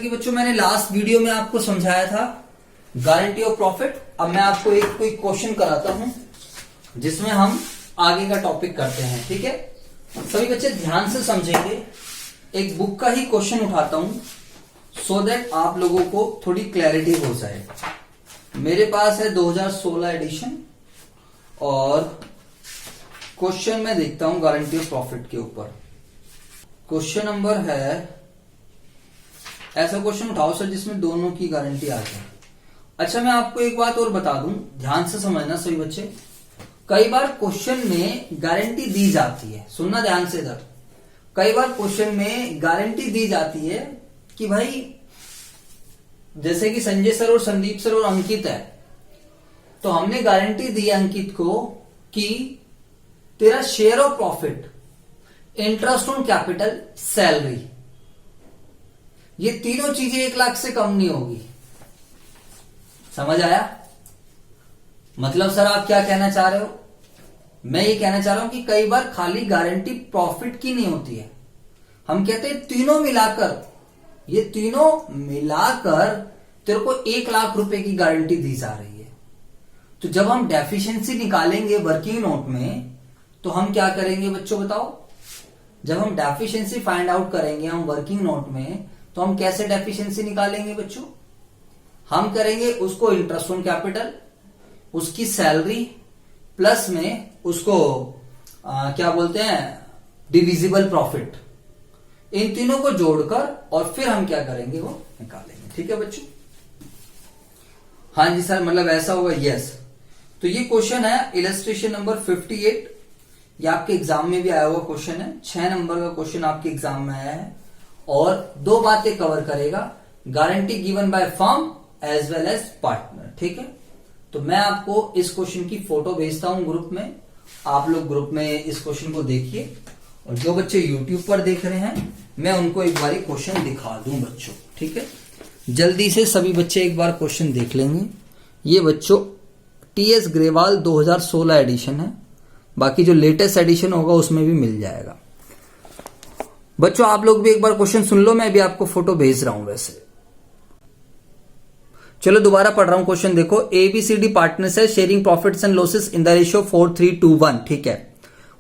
कि बच्चों मैंने लास्ट वीडियो में आपको समझाया था गारंटी ऑफ प्रॉफिट, अब मैं आपको एक कोई क्वेश्चन कराता हूं जिसमें हम आगे का टॉपिक करते हैं। ठीक है, सभी बच्चे ध्यान से समझेंगे। एक बुक का ही क्वेश्चन उठाता हूं सो दैट आप लोगों को थोड़ी क्लैरिटी हो जाए। मेरे पास है 2016 एडिशन और क्वेश्चन में देखता हूं गारंटी ऑफ प्रॉफिट के ऊपर। क्वेश्चन नंबर है, ऐसा क्वेश्चन उठाओ सर जिसमें दोनों की गारंटी आ जाए। अच्छा, मैं आपको एक बात और बता दूं, ध्यान से समझना सभी बच्चे। कई बार क्वेश्चन में गारंटी दी जाती है, सुनना ध्यान से इधर। कई बार क्वेश्चन में गारंटी दी जाती है कि भाई जैसे कि संजय सर और संदीप सर और अंकित है, तो हमने गारंटी दी अंकित को कि तेरा share of profit, interest on capital, salary, ये तीनों चीजें 1 लाख से कम नहीं होगी। समझ आया? मतलब सर आप क्या कहना चाह रहे हो? मैं ये कहना चाह रहा हूं कि कई बार खाली गारंटी प्रॉफिट की नहीं होती है। हम कहते हैं तीनों मिलाकर, ये तीनों मिलाकर तेरे को 1 लाख रुपए की गारंटी दी जा रही है। तो जब हम डेफिशिएंसी निकालेंगे वर्किंग नोट में, तो हम क्या करेंगे बच्चों बताओ? जब हम डेफिशिएंसी फाइंड आउट करेंगे हम वर्किंग नोट में, तो हम कैसे डेफिशिएंसी निकालेंगे बच्चों? हम करेंगे उसको इंटरेस्ट ऑन कैपिटल, उसकी सैलरी, प्लस में उसको क्या बोलते हैं, डिविजिबल प्रॉफिट, इन तीनों को जोड़कर और फिर हम क्या करेंगे, वो निकालेंगे। ठीक है बच्चों? हाँ जी सर, मतलब ऐसा होगा। यस, तो ये क्वेश्चन है इलस्ट्रेशन नंबर 58। ये आपके एग्जाम में भी आया हुआ क्वेश्चन है। 6 नंबर का क्वेश्चन आपके एग्जाम में आया है और 2 बातें कवर करेगा, guarantee given by firm as well as partner. ठीक है, तो मैं आपको इस क्वेश्चन की फोटो भेजता हूं ग्रुप में, आप लोग ग्रुप में इस क्वेश्चन को देखिए, और जो बच्चे यूट्यूब पर देख रहे हैं मैं उनको एक बार क्वेश्चन दिखा दूं बच्चों। ठीक है, जल्दी से सभी बच्चे एक बार क्वेश्चन देख लेंगे। ये बच्चों टीएस ग्रेवाल 2016 एडिशन है, बाकी जो लेटेस्ट एडिशन होगा उसमें भी मिल जाएगा। बच्चों आप लोग भी एक बार क्वेश्चन सुन लो, मैं भी आपको फोटो भेज रहा हूं। वैसे चलो दोबारा पढ़ रहा हूं क्वेश्चन, देखो। एबीसीडी पार्टनर्स है, sharing profits and losses in the ratio 4:3:1। ठीक है,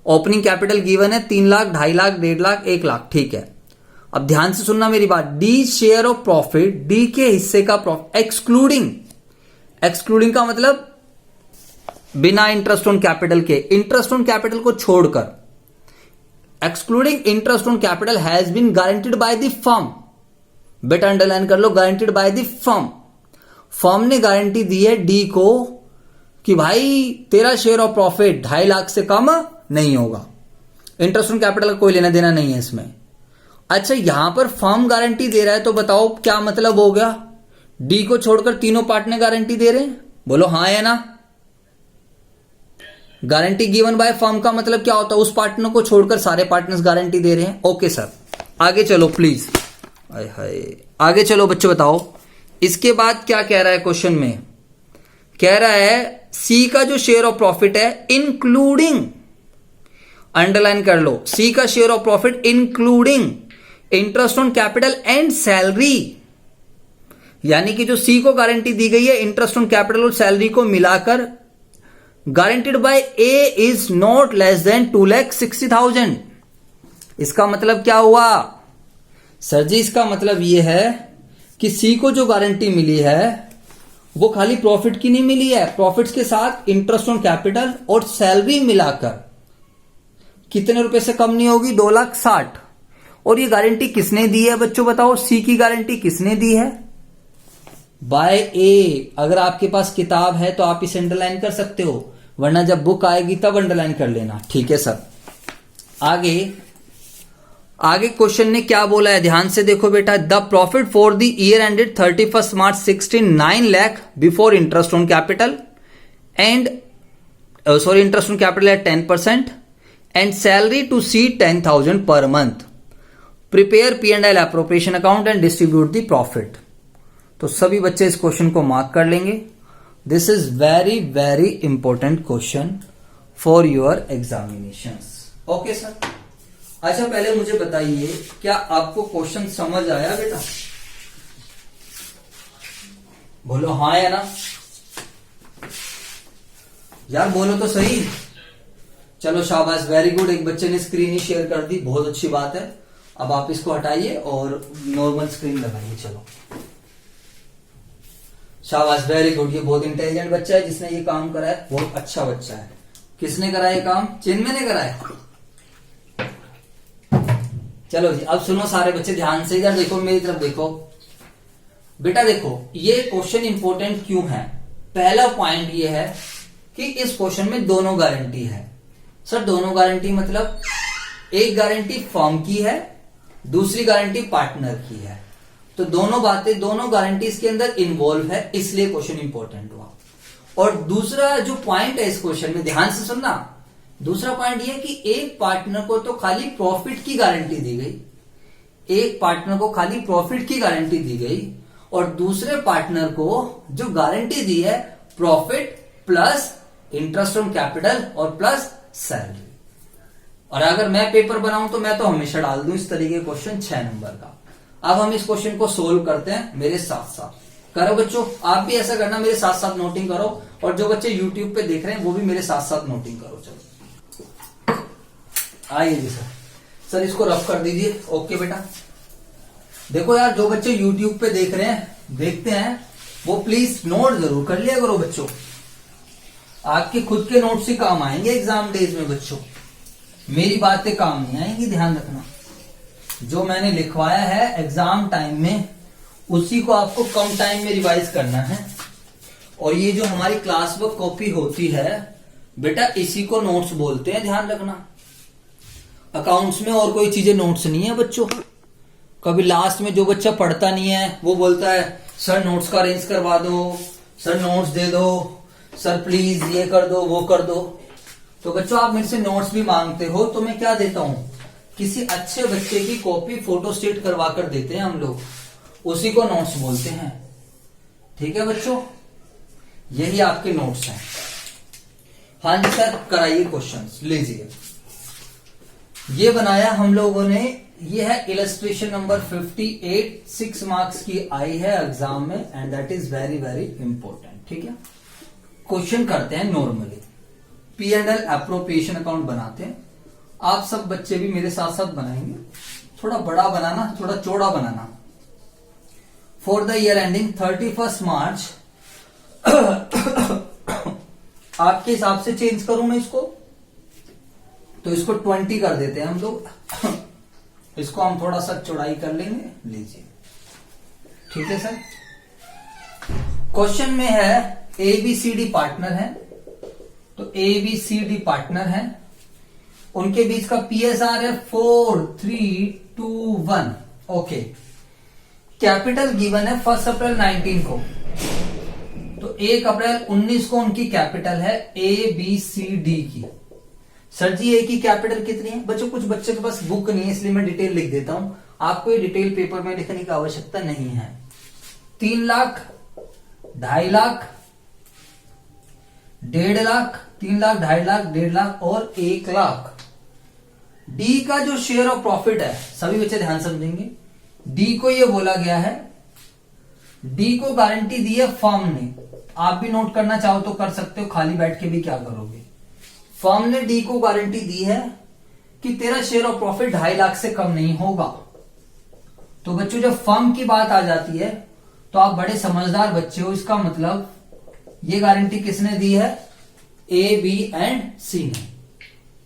ओपनिंग कैपिटल गिवन है 3 लाख, 2.5 लाख, 1.5 लाख, 1 लाख। ठीक है, अब ध्यान से सुनना मेरी बात। D share of profit, D के हिस्से का प्रॉफिट, एक्सक्लूडिंग का मतलब बिना इंटरेस्ट ऑन कैपिटल के, इंटरेस्ट ऑन कैपिटल को छोड़कर, excluding interest on capital has been guaranteed by the firm. बेटा अंडरलाइन कर लो, guaranteed by the firm. Firm ने गारंटी दी है डी को कि भाई तेरा शेयर ऑफ प्रॉफिट 2.5 लाख से कम नहीं होगा। इंटरेस्ट ऑन कैपिटल का कोई लेना देना नहीं है इसमें। अच्छा, यहां पर फर्म गारंटी दे रहा है, तो बताओ क्या मतलब हो गया? डी को छोड़कर तीनों पार्टनर गारंटी दे रहे हैं, बोलो हाँ या ना? गारंटी गिवन बाय फर्म का मतलब क्या होता है? उस पार्टनर को छोड़कर सारे पार्टनर्स गारंटी दे रहे हैं। ओके सर, आगे चलो प्लीज। आगे चलो बच्चों, बताओ इसके बाद क्या कह रहा है क्वेश्चन में? कह रहा है सी का जो शेयर ऑफ प्रॉफिट है इंक्लूडिंग, अंडरलाइन कर लो, सी का share of profit including interest on capital and salary, यानी कि जो सी को गारंटी दी गई है इंटरेस्ट ऑन कैपिटल और सैलरी को मिलाकर, guaranteed bye A is not less than 2,60,000। इसका मतलब क्या हुआ सर जी? इसका मतलब यह है कि सी को जो गारंटी मिली है वो खाली प्रॉफिट की नहीं मिली है, प्रॉफिट्स के साथ इंटरेस्ट ऑन कैपिटल और सैलरी मिलाकर कितने रुपए से कम नहीं होगी? 2,60,000। और ये गारंटी किसने दी है बच्चों बताओ? सी की गारंटी किसने दी है? बाय ए। अगर आपके पास किताब है तो आप इसे अंडरलाइन कर सकते हो, वरना जब बुक आएगी तब अंडरलाइन कर लेना। ठीक है सर, आगे क्वेश्चन ने क्या बोला है ध्यान से देखो बेटा। The profit for the year ended 31 March 69 lakh before interest on capital and interest on capital at 10% and salary to C 10,000 per month. Prepare P&L appropriation account and distribute the profit. तो सभी बच्चे इस क्वेश्चन को mark कर लेंगे। This is very very important question for your examinations. Okay sir, अच्छा पहले मुझे बताइए क्या आपको क्वेश्चन समझ आया बेटा? बोलो हाँ या ना, यार बोलो तो सही। चलो शाबाश, वेरी गुड। एक बच्चे ने स्क्रीन ही शेयर कर दी, बहुत अच्छी बात है। अब आप इसको हटाइए और नॉर्मल स्क्रीन लगाइए। चलो शाबाश, वेरी गुड। ये बहुत इंटेलिजेंट बच्चा है जिसने ये काम करा है, बहुत अच्छा बच्चा है। किसने करा ये काम? चिन्मय ने करा है। चलो जी, अब सुनो सारे बच्चे ध्यान से, इधर देखो, मेरी तरफ देखो। बेटा देखो, ये क्वेश्चन इंपॉर्टेंट क्यों है? पहला पॉइंट ये है कि इस क्वेश्चन में दोनों गारंटी है। सर दोनों गारंटी मतलब एक गारंटी फर्म की है, दूसरी गारंटी पार्टनर की है। तो दोनों बातें, दोनों गारंटी इसके अंदर इन्वॉल्व है, इसलिए क्वेश्चन इंपॉर्टेंट हुआ। और दूसरा जो पॉइंट है इस क्वेश्चन में, ध्यान से सुनना, दूसरा पॉइंट ये कि एक पार्टनर को तो खाली प्रॉफिट की गारंटी दी गई, एक पार्टनर को खाली प्रॉफिट की गारंटी दी गई, और दूसरे पार्टनर को जो गारंटी दी है profit plus interest on capital और प्लस सैलरी। और अगर मैं पेपर बनाऊं तो मैं तो हमेशा डाल दूं इस तरीके का क्वेश्चन 6 नंबर का। अब हम इस क्वेश्चन को सोल्व करते हैं मेरे साथ साथ। करो बच्चों, आप भी ऐसा करना, मेरे साथ साथ नोटिंग करो, और जो बच्चे यूट्यूब पे देख रहे हैं वो भी मेरे साथ साथ नोटिंग करो। चलो आइए जी सर, सर इसको रफ कर दीजिए। ओके बेटा, देखो यार, जो बच्चे यूट्यूब पे देख रहे हैं, देखते हैं, वो प्लीज नोट जरूर कर लिया करो बच्चों। आपके खुद के नोट्स ही काम आएंगे एग्जाम डेज में बच्चों, मेरी बातें काम नहीं आएंगी, ध्यान रखना। जो मैंने लिखवाया है एग्जाम टाइम में, उसी को आपको कम टाइम में रिवाइज करना है। और ये जो हमारी क्लास वर्क कॉपी होती है बेटा, इसी को नोट्स बोलते हैं, ध्यान रखना। अकाउंट्स में और कोई चीजें नोट्स नहीं है बच्चों। कभी लास्ट में जो बच्चा पढ़ता नहीं है वो बोलता है सर नोट्स का अरेंज करवा दो, सर नोट्स दे दो, सर प्लीज ये कर दो वो कर दो। तो बच्चों आप मेरे से नोट्स भी मांगते हो, तो मैं क्या देता हूं, किसी अच्छे बच्चे की कॉपी फोटोस्टेट करवा कर देते हैं हम लोग, उसी को नोट्स बोलते हैं। ठीक है बच्चों, यही आपके नोट्स हैं। हाँ जी सर, कराइए क्वेश्चंस, लीजिए। ये बनाया हम लोगों ने, ये है इलस्ट्रेशन नंबर 58, 6 मार्क्स की आई है एग्जाम में, and that is very very important. ठीक है, क्वेश्चन करते हैं नॉर्मली, P&L एप्रोप्रिएशन अकाउंट बनाते हैं। आप सब बच्चे भी मेरे साथ साथ बनाएंगे, थोड़ा बड़ा बनाना, थोड़ा चौड़ा बनाना। फॉर द ईयर एंडिंग 31 मार्च आपके हिसाब से चेंज करूं मैं इसको, तो इसको 20 कर देते हैं हम लोग। इसको हम थोड़ा सा चौड़ाई कर लेंगे, लीजिए। ठीक है सर, क्वेश्चन में है ABCD पार्टनर है, तो ABCD पार्टनर है, उनके बीच का PSR है 4, 3, 2, 1। ओके, कैपिटल गिवन है 1 अप्रैल 19 को, तो 1 अप्रैल 19 को उनकी कैपिटल है ABCD की। सर जी A की कैपिटल कितनी है? बच्चों कुछ बच्चों के पास बुक नहीं है, इसलिए मैं डिटेल लिख देता हूं, आपको ये डिटेल पेपर में लिखने की आवश्यकता नहीं है। 3 लाख, 2.5 लाख, 1.5 लाख, 3 लाख, 2.5 लाख, 1.5 लाख और 1 लाख। डी का जो शेयर ऑफ प्रॉफिट है, सभी बच्चे ध्यान समझेंगे, डी को ये बोला गया है, डी को गारंटी दी है फर्म ने। आप भी नोट करना चाहो तो कर सकते हो, खाली बैठ के भी क्या करोगे। फर्म ने डी को गारंटी दी है कि तेरा शेयर ऑफ प्रॉफिट 2.5 लाख से कम नहीं होगा। तो बच्चों जब फर्म की बात आ जाती है तो आप बड़े समझदार बच्चे हो, इसका मतलब ये गारंटी किसने दी है? ए, बी एंड सी ने।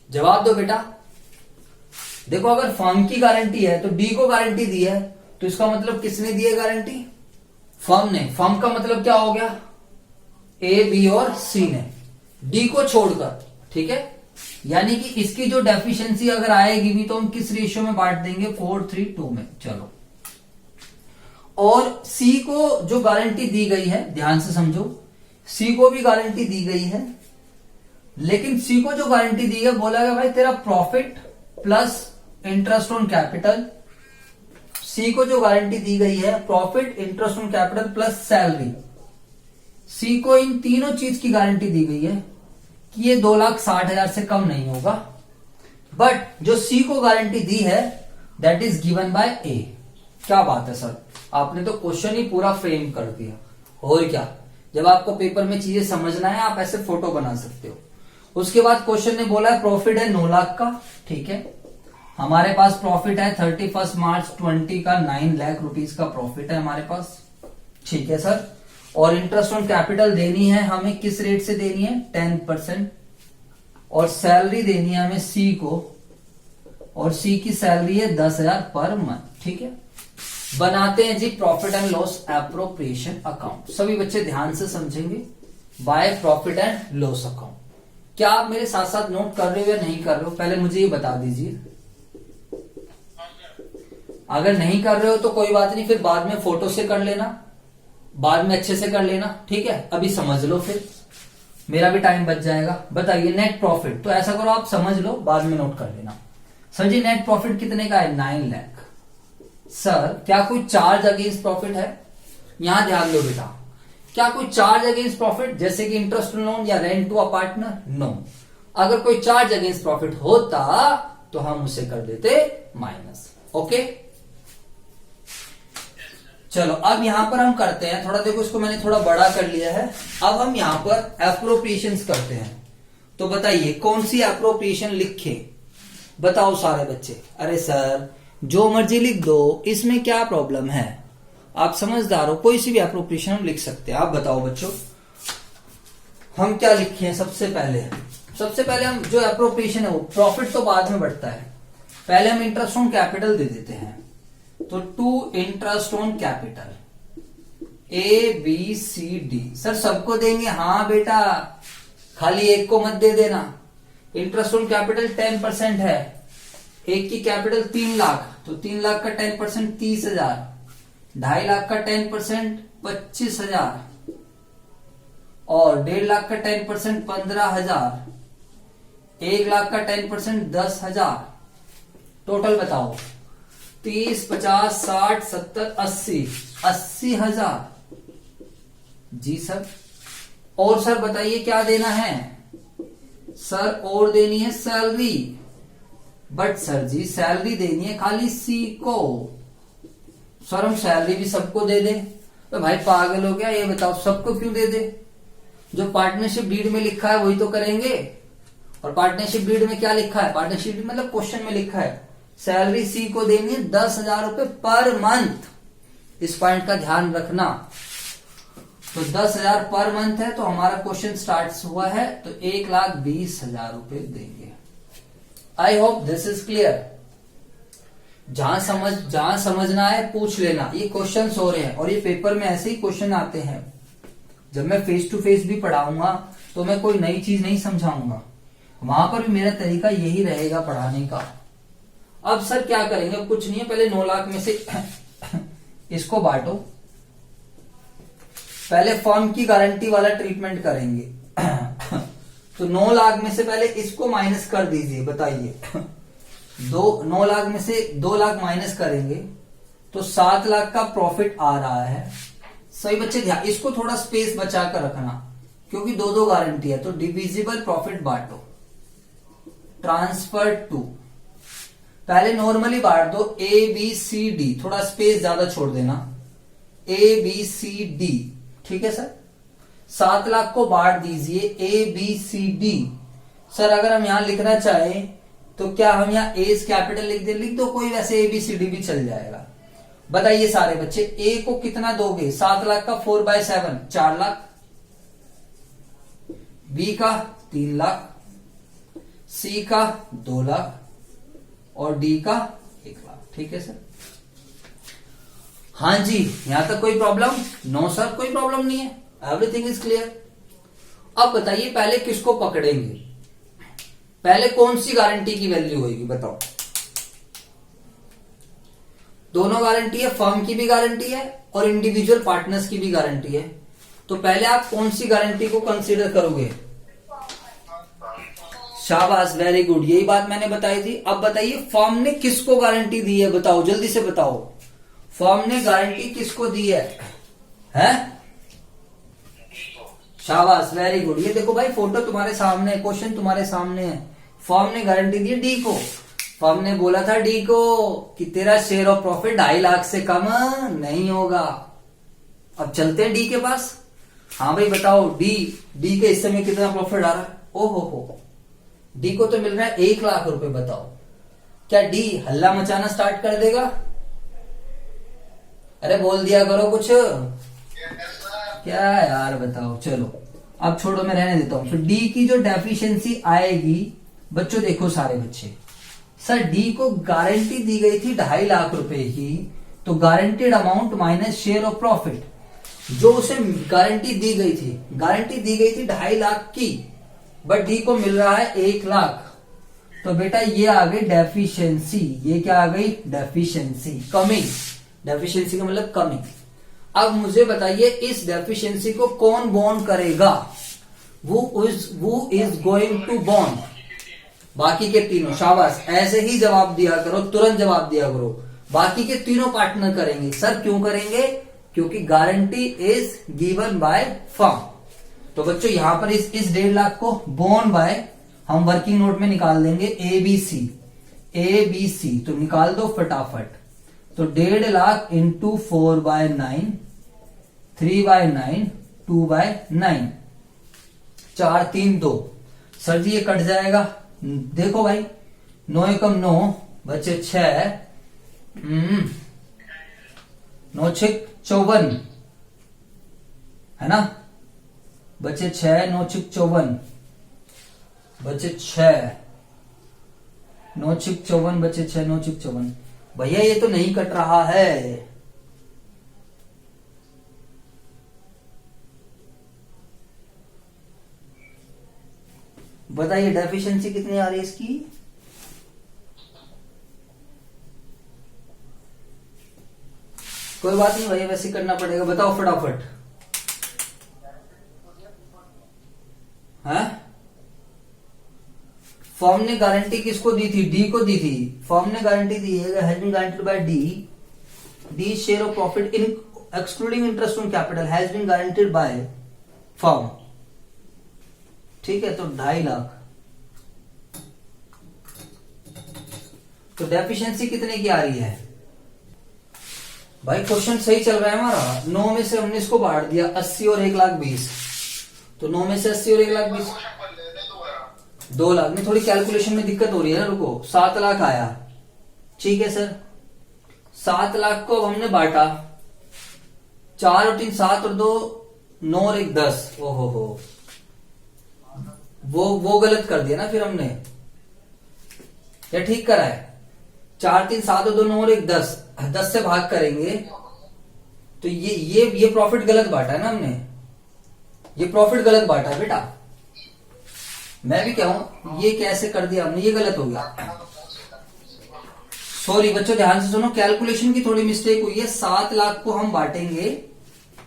जवाब दो बेटा। देखो अगर फर्म की गारंटी है तो डी को गारंटी दी है, तो इसका मतलब किसने दी है गारंटी? फर्म ने। फर्म का मतलब क्या हो गया? ए, बी और सी ने, डी को छोड़कर। ठीक है, यानी कि इसकी जो डेफिशिएंसी अगर आएगी भी तो हम किस रेशियो में बांट देंगे? 4:3:2 में। चलो, और सी को जो गारंटी दी गई है, ध्यान से समझो, सी को भी गारंटी दी गई है, लेकिन सी को जो गारंटी दी है बोला गया भाई तेरा profit plus interest on capital. C को जो गारंटी दी गई है profit, interest on capital plus salary. C को इन तीनों चीज की गारंटी दी गई है कि ये 2,60,000 से कम नहीं होगा। बट जो सी को गारंटी दी है दैट इज गिवन बाय ए। क्या बात है सर, आपने तो क्वेश्चन ही पूरा फ्रेम कर दिया। और क्या, जब आपको पेपर में चीजें समझना है आप ऐसे फोटो बना सकते हो। उसके बाद क्वेश्चन ने बोला है प्रॉफिट है 9 लाख का, ठीक है। हमारे पास प्रॉफिट है 31 मार्च 20 का 9 लाख रुपीज का प्रॉफिट है हमारे पास, ठीक है सर। और इंटरेस्ट ऑन कैपिटल देनी है हमें, किस रेट से देनी है 10%। और सैलरी देनी है हमें सी को, और सी की सैलरी है 10,000 पर मंथ, ठीक है। बनाते हैं जी profit and loss appropriation account. सभी बच्चे ध्यान से समझेंगे, by profit and loss account. क्या आप मेरे साथ साथ नोट कर रहे हो या नहीं कर रहे हो, पहले मुझे ये बता दीजिए। अगर नहीं कर रहे हो तो कोई बात नहीं, फिर बाद में फोटो से कर लेना, बाद में अच्छे से कर लेना, ठीक है। अभी समझ लो, फिर मेरा भी टाइम बच जाएगा। बताइए नेट प्रॉफिट, तो ऐसा करो आप समझ लो, बाद में नोट कर लेना। सर जी नेट प्रॉफिट कितने का है 9 लाख। सर क्या कोई चार्ज अगेंस्ट प्रॉफिट है, यहां ध्यान दो बेटा, क्या कोई चार्ज अगेंस्ट प्रॉफिट जैसे कि इंटरेस्ट लोन या rent to a partner, no. अगर कोई चार्ज अगेंस्ट प्रॉफिट होता तो हम उसे कर देते माइनस, ओके। चलो अब यहां पर हम करते हैं थोड़ा, देखो इसको मैंने थोड़ा बड़ा कर लिया है। अब हम यहां पर एप्रोप्रिएशंस करते हैं। तो बताइए कौन सी एप्रोप्रिएशन लिखे, बताओ सारे बच्चे। अरे सर जो मर्जी लिख दो, इसमें क्या प्रॉब्लम है, आप समझदार हो, कोई सी भी एप्रोप्रिएशन हम लिख सकते हैं। आप बताओ बच्चों हम क्या लिखे। सबसे पहले हम जो एप्रोप्रिएशन है वो, प्रॉफिट तो बाद में बढ़ता है, पहले हम इंटरेस्ट ऑन कैपिटल दे देते हैं। तो to interest on capital ABCD। Sir सबको देंगे, हाँ बेटा, खाली एक को मत दे देना। इंटरेस्ट ऑन कैपिटल 10% है, एक की कैपिटल 3 लाख, तो 3 लाख का 10% 30,000, 2.5 लाख का 10% 25,000, और 1.5 लाख का 10% 15,000, 1 लाख का 10% 10,000। टोटल बताओ 30, 50, 60, 70, 80,000। जी सर। और सर बताइए क्या देना है। सर और देनी है सैलरी, बट सर जी सैलरी देनी है खाली सी को। सर हम सैलरी भी सबको दे दे, तो भाई पागल हो गया, ये बताओ सबको क्यों दे दे। जो पार्टनरशिप डीड में लिखा है वही तो करेंगे। और पार्टनरशिप डीड में क्या लिखा है, पार्टनरशिप डीड मतलब क्वेश्चन में लिखा है सैलरी सी को देनी है 10,000 रुपए पर मंथ। इस पॉइंट का ध्यान रखना। तो 10,000 पर मंथ है, तो हमारा क्वेश्चन स्टार्ट हुआ है, तो 1,20,000 रुपए देंगे। आई होप दिस इज क्लियर। जहां समझना है पूछ लेना। ये क्वेश्चन हो रहे हैं और ये पेपर में ऐसे ही क्वेश्चन आते हैं। जब मैं फेस टू फेस भी पढ़ाऊंगा तो मैं कोई नई चीज नहीं समझाऊंगा, वहां पर भी मेरा तरीका यही रहेगा पढ़ाने का। अब सर क्या करेंगे, अब कुछ नहीं है, पहले 9 लाख में से इसको बांटो। पहले फर्म की गारंटी वाला ट्रीटमेंट करेंगे। तो 9 लाख में से पहले इसको माइनस कर दीजिए। बताइए 9 लाख में से 2 लाख माइनस करेंगे तो 7 लाख का प्रॉफिट आ रहा है। सही बच्चे ध्यान, इसको थोड़ा स्पेस बचा कर रखना क्योंकि दो गारंटी है। तो डिविजिबल प्रॉफिट बांटो, ट्रांसफर टू, पहले नॉर्मली बांट दो ABCD, थोड़ा स्पेस ज्यादा छोड़ देना, ABCD, ठीक है सर। 7 लाख को बांट दीजिए ABCD। सर अगर हम यहां लिखना चाहें तो क्या हम यहां एज कैपिटल लिख दो, कोई वैसे ABCD भी चल जाएगा। बताइए सारे बच्चे A को कितना दोगे, 7 लाख का 4/7 4 लाख, B का 3 लाख, C का 2 लाख और D का 1 लाख, ठीक है सर। हाँ जी, यहां तक कोई प्रॉब्लम? नो सर कोई प्रॉब्लम नहीं है, एवरीथिंग इज क्लियर। अब बताइए पहले किसको पकड़ेंगे, पहले कौन सी गारंटी की वैल्यू होगी बताओ। दोनों गारंटी है, फर्म की भी गारंटी है और इंडिविजुअल पार्टनर्स की भी गारंटी है। तो पहले आप कौन सी गारंटी को कंसीडर करोगे? शाबाश, वेरी गुड, यही बात मैंने बताई थी। अब बताइए फर्म ने किसको गारंटी दी है, बताओ जल्दी से बताओ। फर्म ने गारंटी किसको दी है? शाबाश, वेरी गुड। ये देखो भाई फोटो तुम्हारे सामने है, क्वेश्चन तुम्हारे सामने है। फर्म ने गारंटी दी है डी को। फर्म ने बोला था डी को कि तेरा शेयर ऑफ प्रॉफिट 2.5 लाख से कम नहीं होगा। अब चलते हैं डी के पास। हाँ भाई बताओ, डी के हिस्से में कितना प्रॉफिट आ रहा है? ओहो, डी को तो मिल रहा है 1 लाख रुपए। बताओ क्या डी हल्ला मचाना स्टार्ट कर देगा? अरे बोल दिया करो कुछ। क्या यार बताओ। चलो अब छोड़ो, मैं रहने देता हूं। फिर डी की जो डेफिशिएंसी आएगी बच्चों, देखो सारे बच्चे, सर डी को गारंटी दी गई थी 2.5 लाख रुपए की, तो guaranteed amount minus share of profit, जो उसे गारंटी दी गई थी, गारंटी दी गई थी 2.5 लाख की, बट डी को मिल रहा है 1 लाख। तो बेटा ये आ गई डेफिशिएंसी। ये क्या आ गई? डेफिशिएंसी, कमी। डेफिशिएंसी का मतलब कमी। अब मुझे बताइए इस डेफिशिएंसी को कौन बॉन्ड करेगा? वो इज गोइंग टू बॉन्ड। बाकी के तीनों, शाबाश, ऐसे ही जवाब दिया करो, तुरंत जवाब दिया करो। बाकी के तीनों पार्टनर करेंगे। सर क्यों करेंगे? क्योंकि guarantee is given by firm. तो बच्चों यहां पर इस 1.5 लाख को बॉन्ड बाय हम वर्किंग नोट में निकाल देंगे ABC। तो निकाल दो फटाफट। तो 1.5 लाख इंटू 4/9, 3/9, 2/9, 4 3 2। सर जी ये कट जाएगा। देखो भाई, 9 एकम 9 बचे 6, 9 6 54 है ना, बचे 6, 9 6 54 बचे 6, 9 6 54 बचे 6, 9 6 54। भैया ये तो नहीं कट रहा है। बताइए डेफिशिएंसी कितनी आ रही है इसकी? कोई बात नहीं भैया, वैसे करना पड़ेगा। बताओ फटाफट। है फर्म ने गारंटी किसको दी थी? डी को दी थी। फर्म ने गारंटी दी है, has been guaranteed by the share of profit in excluding interest on capital has been guaranteed by firm. ठीक है, तो 2.5 लाख। तो डेफिशिएंसी कितने की आ रही है? भाई क्वेश्चन सही चल रहा है हमारा। 9 में से हमने इसको बांट दिया, 80 और 1,20,000। तो 9 में से 80 और 1,20,000, 2 लाख में थोड़ी कैलकुलेशन में दिक्कत हो रही है ना, रुको। 7 लाख आया। ठीक है सर, 7 लाख को अब हमने बांटा, 4 और 3 7 और 2 9 और 1 10। ओहो हो, वो गलत कर दिया ना फिर हमने, या ठीक करा है? 4 3 7 और 2 9 और 1 10, 10 से भाग करेंगे तो ये प्रॉफिट गलत बांटा है ना हमने। ये प्रॉफिट गलत बांटा है बेटा। मैं भी कहूं ये कैसे कर दिया हमने, ये गलत हो गया। सॉरी बच्चों, ध्यान से सुनो, कैलकुलेशन की थोड़ी मिस्टेक हुई है। 7 लाख को हम बांटेंगे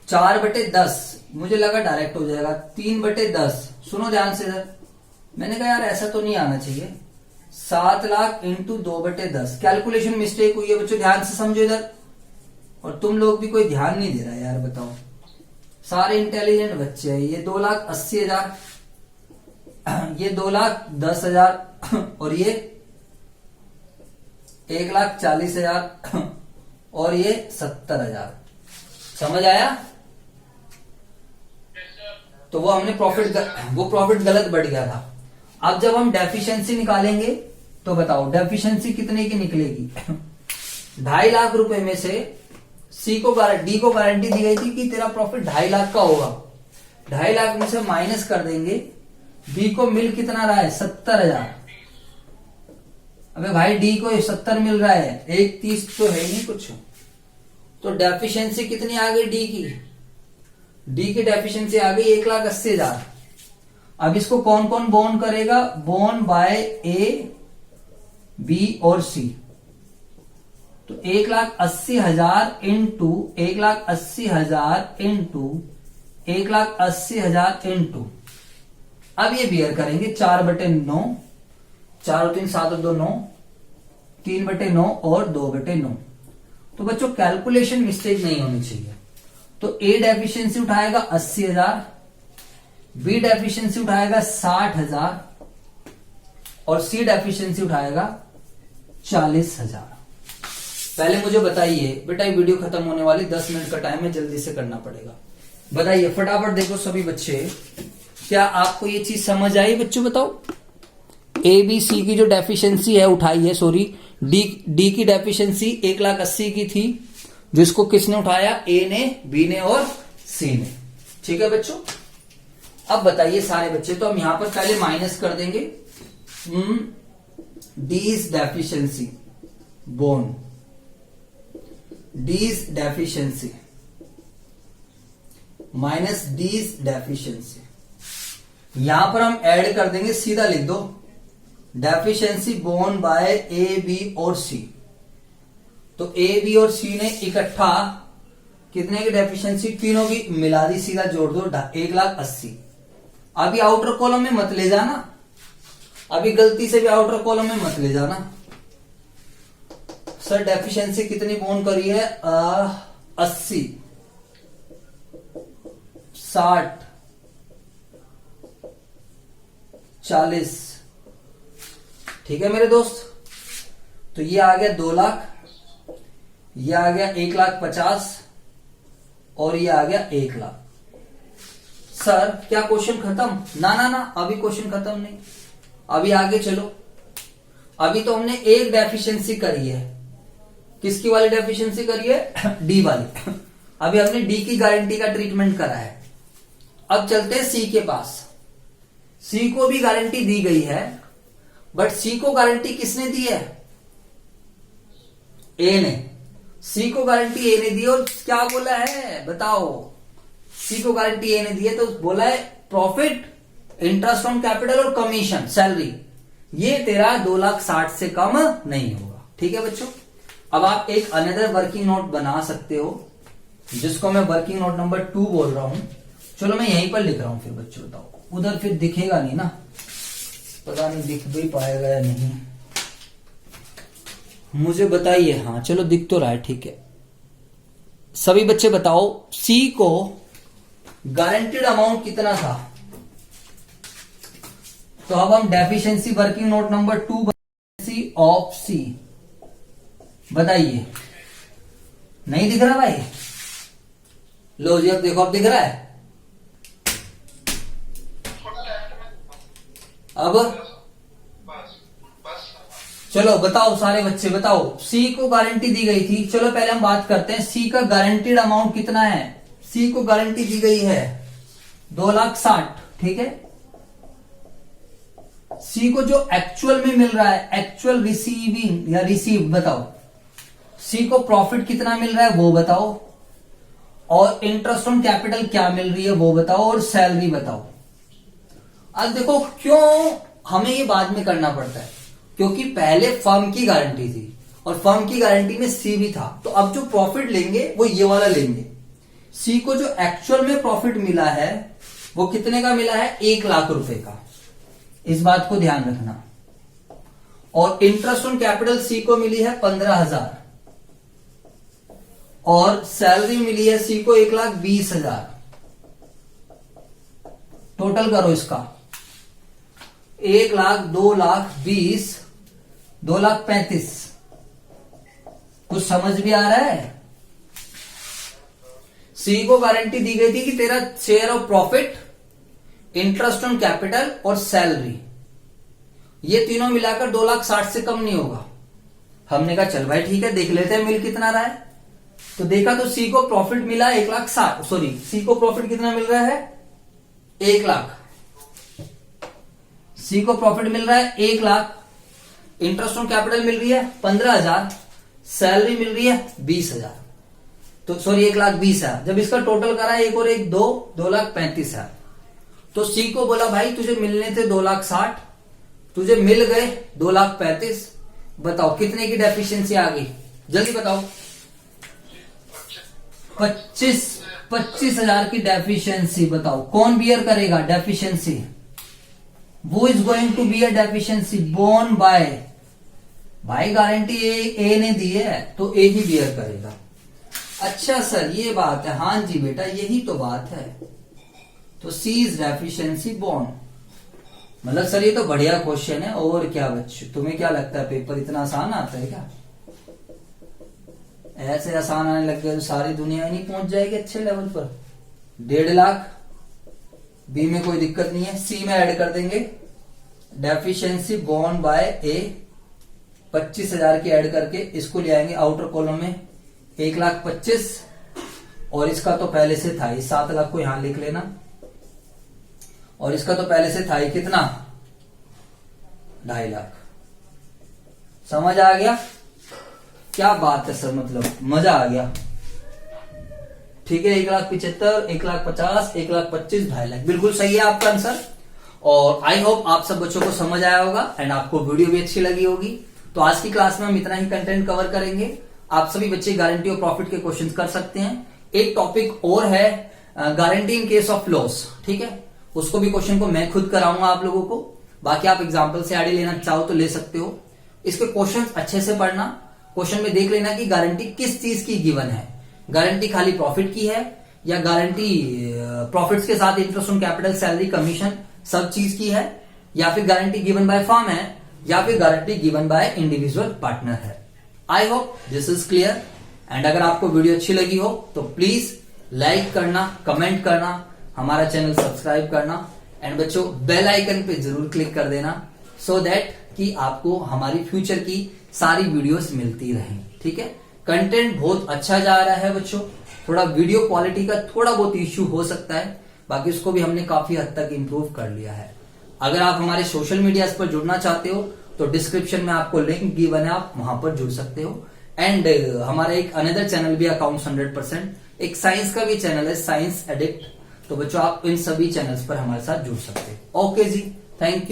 4/10, मुझे लगा डायरेक्ट हो जाएगा। 3/10, सुनो ध्यान से सर, मैंने कहा यार ऐसा तो नहीं आना चाहिए। 7 लाख इंटू 2/10, कैलकुलेशन मिस्टेक हुई है बच्चों, ध्यान से समझो इधर। और तुम लोग भी कोई ध्यान नहीं दे रहा यार, बताओ। सारे इंटेलिजेंट बच्चे हैं। ये 2,80,000, ये 2,10,000 और ये 1,40,000 और ये 70,000। समझ आया? तो वो हमने प्रॉफिट गलत बढ़ गया था। अब जब हम डेफिशिएंसी निकालेंगे तो बताओ डेफिशिएंसी कितने की निकलेगी? 2.5 लाख रुपए में से डी को गारंटी दी गई थी कि तेरा प्रॉफिट 2.5 लाख का होगा। 2.5 लाख में से माइनस कर देंगे, बी को मिल कितना रहा है? 70,000। अबे भाई डी को 70 मिल रहा है, 1,30 तो है ही नहीं कुछ। तो डेफिशिएंसी कितनी आ गई डी की? डी की डेफिशिएंसी आ गई 1,80,000। अब इसको कौन कौन बॉन्ड करेगा? बॉन्ड बाय ए, बी और सी। तो 1,80,000 इंटू 1,80,000 इंटू 1,80,000 इंटू, अब ये बियर करेंगे 4/9, 4 और 3 7 और 2 9, 3/9 और 2/9। तो बच्चों कैलकुलेशन मिस्टेक नहीं होनी चाहिए। तो ए डेफिशिएंसी उठाएगा 80,000, बी डेफिशिएंसी उठाएगा 60,000 और सी डेफिशिएंसी उठाएगा 40,000। पहले मुझे बताइए बेटा, ये वीडियो खत्म होने वाली, 10 मिनट का टाइम है, जल्दी से करना पड़ेगा। बताइए फटाफट, देखो सभी बच्चे, क्या आपको ये चीज समझ आई बच्चों? बताओ। ए बी सी की जो डेफिशिएंसी है उठाई है, सॉरी डी की डेफिशिएंसी 1,80,000 की थी, जिसको किसने उठाया? ए ने, बी ने और सी ने। ठीक है बच्चों। अब बताइए सारे बच्चे, तो हम यहां पर पहले माइनस कर देंगे these deficiency borne, these deficiency minus these deficiency. यहां पर हम ऐड कर देंगे, सीधा लिख दो deficiency borne by A B और सी। तो ए बी और सी ने इकट्ठा कितने की डेफिशिएंसी? तीनों की मिला दी, सीधा जोड़ दो 1,80,000। अभी आउटर कॉलम में मत ले जाना, अभी गलती से भी आउटर कॉलम में मत ले जाना। सर डेफिशिएंसी कितनी बोन करी है? 80, 60, 40। ठीक है मेरे दोस्त। तो ये आ गया 2 लाख, ये आ गया 1,50,000 और ये आ गया 1 लाख। सर क्या क्वेश्चन खत्म? ना ना ना, अभी क्वेश्चन खत्म नहीं, अभी आगे चलो। अभी तो हमने एक डेफिशिएंसी करी है, किसकी वाली डेफिशिएंसी करी है? डी वाली। अभी हमने डी की गारंटी का ट्रीटमेंट करा है। अब चलते हैं सी के पास। सी को भी गारंटी दी गई है, बट सी को गारंटी किसने दी है? ए ने। सी को गारंटी ए ने दी और क्या बोला है बताओ? सी को गारंटी ए ने दी है तो बोला है प्रॉफिट, इंटरेस्ट ऑन कैपिटल और कमीशन, सैलरी, ये तेरा 2,60,000 से कम नहीं होगा। ठीक है बच्चों। अब आप एक अनदर वर्किंग नोट बना सकते हो, जिसको मैं वर्किंग नोट नंबर 2 बोल रहा हूं। चलो मैं यहीं पर लिख रहा हूं, फिर बच्चों बताओ, उधर फिर दिखेगा नहीं ना, पता नहीं दिख भी पाएगा या नहीं, मुझे बताइए। हाँ चलो दिख तो रहा है, ठीक है। सभी बच्चे बताओ, सी को गारंटीड अमाउंट कितना था? तो अब हम deficiency working note number 2 of C, बताइए। नहीं दिख रहा भाई? लो जी, अब देखो, अब दिख रहा है। अब चलो बताओ सारे बच्चे, बताओ सी को गारंटी दी गई थी। चलो पहले हम बात करते हैं सी का गारंटीड अमाउंट कितना है। सी को गारंटी दी गई है 2,60,000। ठीक है। सी को जो एक्चुअल में मिल रहा है, एक्चुअल रिसीविंग या रिसीव, बताओ। सी को प्रॉफिट कितना मिल रहा है वो बताओ, और इंटरेस्ट ऑन कैपिटल क्या मिल रही है वो बताओ, और सैलरी बताओ। अब देखो क्यों हमें ये बाद में करना पड़ता है, क्योंकि पहले फर्म की गारंटी थी और फर्म की गारंटी में सी भी था। तो अब जो प्रॉफिट लेंगे वो ये वाला लेंगे। सी को जो एक्चुअल में प्रॉफिट मिला है वो कितने का मिला है? 1,00,000 रुपए का, इस बात को ध्यान रखना। और इंटरेस्ट ऑन कैपिटल सी को मिली है 15,000 और सैलरी मिली है सी को 1,20,000। टोटल करो इसका, 1,00,000, 2,20,000, 2,35,000। कुछ समझ भी आ रहा है? सी को गारंटी दी गई थी कि तेरा share of profit, interest on capital और सैलरी, ये तीनों मिलाकर 2,60,000 से कम नहीं होगा। हमने कहा चल भाई ठीक है, देख लेते हैं मिल कितना रहा है। तो देखा तो सी को प्रॉफिट मिला 1,60,000, सॉरी सी को प्रॉफिट कितना मिल रहा है? 1,00,000। सी को प्रॉफिट मिल रहा है 1,00,000, इंटरेस्ट ऑन कैपिटल मिल रही है 15,000, सैलरी मिल रही है 20,000। तो सॉरी 1,20,000। जब इसका टोटल करा, एक और एक 2,35,000। तो सी को बोला भाई तुझे मिलने थे 2,60,000, तुझे मिल गए 2,35,000। बताओ कितने की डेफिशिएंसी आ गई? जल्दी बताओ। 25,000 की डेफिशिएंसी। बताओ कौन बियर करेगा डेफिशिएंसी? वो is going to be a deficiency borne by, भाई गारंटी ए ने दी है तो ए ही बियर करेगा। अच्छा सर ये बात है, हाँ जी बेटा यही तो बात है। तो सी इज डेफिशिएंसी बोर्न। मतलब सर ये तो बढ़िया क्वेश्चन है, और क्या बच्चों तुम्हें क्या लगता है पेपर इतना आसान आता है क्या? ऐसे आसान आने लग गया तो सारी दुनिया ही नहीं पहुंच जाएगी अच्छे लेवल पर। 1.5 लाख, बी में कोई दिक्कत नहीं है, सी में ऐड कर देंगे डेफिशिएंसी बोर्न बाय ए 25,000 की ऐड करके इसको ले आएंगे आउटर कॉलम में 1,25,000 और इसका तो पहले से था ही 7 लाख को यहां लिख लेना और इसका तो पहले से था ही कितना 2.5 लाख। समझ आ गया? क्या बात है सर, मतलब मजा आ गया। ठीक है, 1,75,000, 1,50,000, 1,25,000, 2.5 लाख, बिल्कुल सही है आपका आंसर। और आई होप आप सब बच्चों को समझ आया होगा एंड आपको वीडियो भी अच्छी लगी होगी। तो आज की क्लास में हम इतना ही कंटेंट कवर करेंगे। आप सभी बच्चे गारंटी ऑफ प्रॉफिट के क्वेश्चंस कर सकते हैं। एक टॉपिक और है guarantee in case of loss, ठीक है, उसको भी क्वेश्चन को मैं खुद कराऊंगा आप लोगों को। बाकी आप एग्जाम्पल से आईडी लेना चाहो तो ले सकते हो। इसके क्वेश्चन अच्छे से पढ़ना, क्वेश्चन में देख लेना कि गारंटी किस चीज की गिवन है। गारंटी खाली प्रॉफिट की है या गारंटी प्रॉफिट्स के साथ interest on capital, salary, commission सब चीज की है, या फिर गारंटी गिवन बाय फर्म है, या फिर guarantee given by individual partner है। I hope this is clear. And अगर आपको वीडियो अच्छी लगी हो तो प्लीज लाइक करना, कमेंट करना, हमारा चैनल सब्सक्राइब करना एंड बच्चों बेल आइकन पे जरूर क्लिक कर देना सो दैट कि आपको हमारी फ्यूचर की सारी वीडियोस मिलती रहें। ठीक है, कंटेंट बहुत अच्छा जा रहा है बच्चों। थोड़ा वीडियो क्वालिटी का थोड़ा बहुत इश्यू हो सकता है, बाकी उसको भी हमने काफी हद तक इंप्रूव कर लिया है। अगर आप हमारे सोशल मीडिया पर जुड़ना चाहते हो तो डिस्क्रिप्शन में आपको लिंक गिवन है, आप वहां पर जुड़ सकते हो। एंड हमारा एक अनदर चैनल भी अकाउंट्स 100%, एक साइंस का भी चैनल है साइंस एडिक्ट, तो बच्चों आप इन सभी चैनल्स पर हमारे साथ जुड़ सकते हो। ओके जी, thank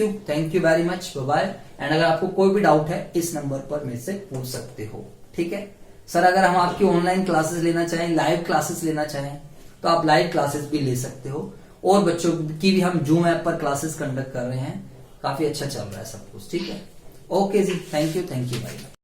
you very much, bye bye. And अगर आपको कोई भी डाउट है इस नंबर पर मेरे से पूछ सकते हो। ठीक है सर, अगर हम आपकी ऑनलाइन क्लासेस लेना चाहें, लाइव क्लासेस लेना चाहें तो आप लाइव क्लासेस भी ले सकते हो। और बच्चों की भी हम जूम ऐप पर क्लासेस कंडक्ट कर रहे हैं, काफी अच्छा चल रहा है सब कुछ। ठीक है, ओके जी, थैंक यू भाई।